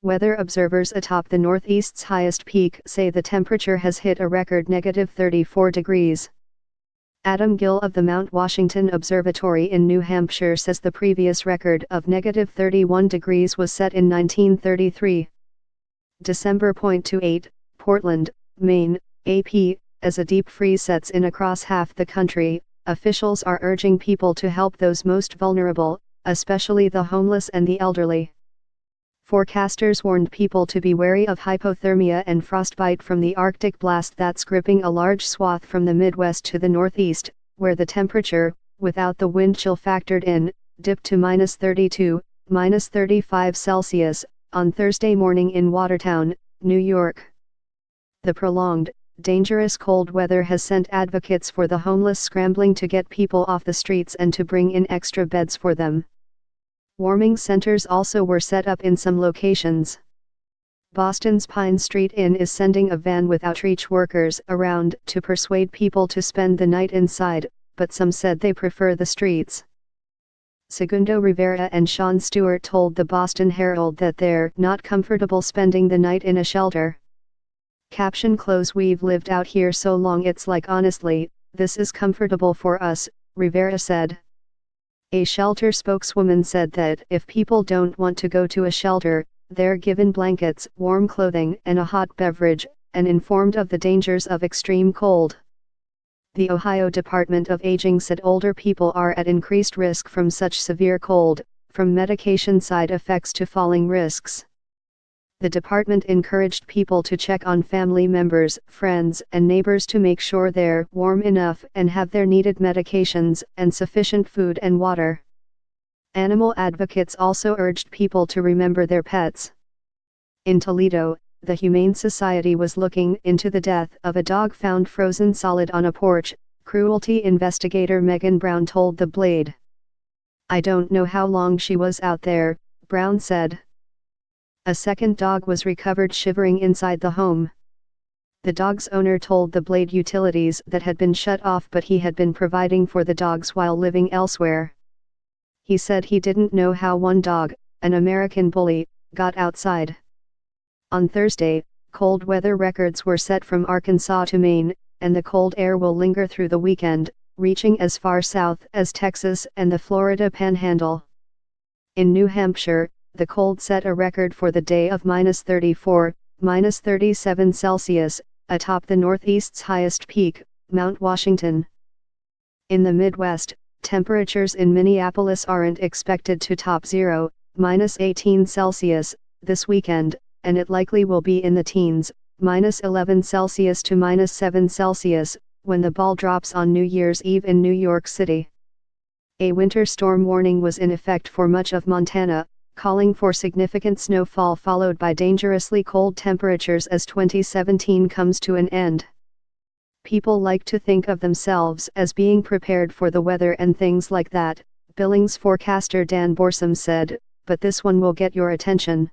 Weather observers atop the Northeast's highest peak say the temperature has hit a record -34 degrees. Adam Gill of the Mount Washington Observatory in New Hampshire says the previous record of -31 degrees was set in 1933. December 28, Portland, Maine, AP, as a deep freeze sets in across half the country, officials are urging people to help those most vulnerable, especially the homeless and the elderly. Forecasters warned people to be wary of hypothermia and frostbite from the Arctic blast that's gripping a large swath from the Midwest to the Northeast, where the temperature, without the wind chill factored in, dipped to -32, -35 Celsius, on Thursday morning in Watertown, New York. The prolonged, dangerous cold weather has sent advocates for the homeless scrambling to get people off the streets and to bring in extra beds for them. Warming centers also were set up in some locations. Boston's Pine Street Inn is sending a van with outreach workers around to persuade people to spend the night inside, but some said they prefer the streets. Segundo Rivera and Sean Stewart told the Boston Herald that they're not comfortable spending the night in a shelter. Caption close "We've lived out here so long it's like honestly, this is comfortable for us," Rivera said. A shelter spokeswoman said that if people don't want to go to a shelter, they're given blankets, warm clothing and a hot beverage, and informed of the dangers of extreme cold. The Ohio Department of Aging said older people are at increased risk from such severe cold, from medication side effects to falling risks. The department encouraged people to check on family members, friends, and neighbors to make sure they're warm enough and have their needed medications and sufficient food and water. Animal advocates also urged people to remember their pets. In Toledo, the Humane Society was looking into the death of a dog found frozen solid on a porch, cruelty investigator Megan Brown told The Blade. "I don't know how long she was out there," Brown said. A second dog was recovered shivering inside the home. The dog's owner told The Blade utilities that had been shut off, but he had been providing for the dogs while living elsewhere. He said he didn't know how one dog, an American bully, got outside. On Thursday, cold weather records were set from Arkansas to Maine, and the cold air will linger through the weekend, reaching as far south as Texas and the Florida Panhandle. In New Hampshire, the cold set a record for the day of -34, -37 Celsius, atop the Northeast's highest peak, Mount Washington. In the Midwest, temperatures in Minneapolis aren't expected to top zero, -18 Celsius, this weekend, and it likely will be in the teens, -11 Celsius to -7 Celsius, when the ball drops on New Year's Eve in New York City. A winter storm warning was in effect for much of Montana, calling for significant snowfall followed by dangerously cold temperatures as 2017 comes to an end. People like to think of themselves as being prepared for the weather and things like that, Billings forecaster Dan Borsam said, but this one will get your attention.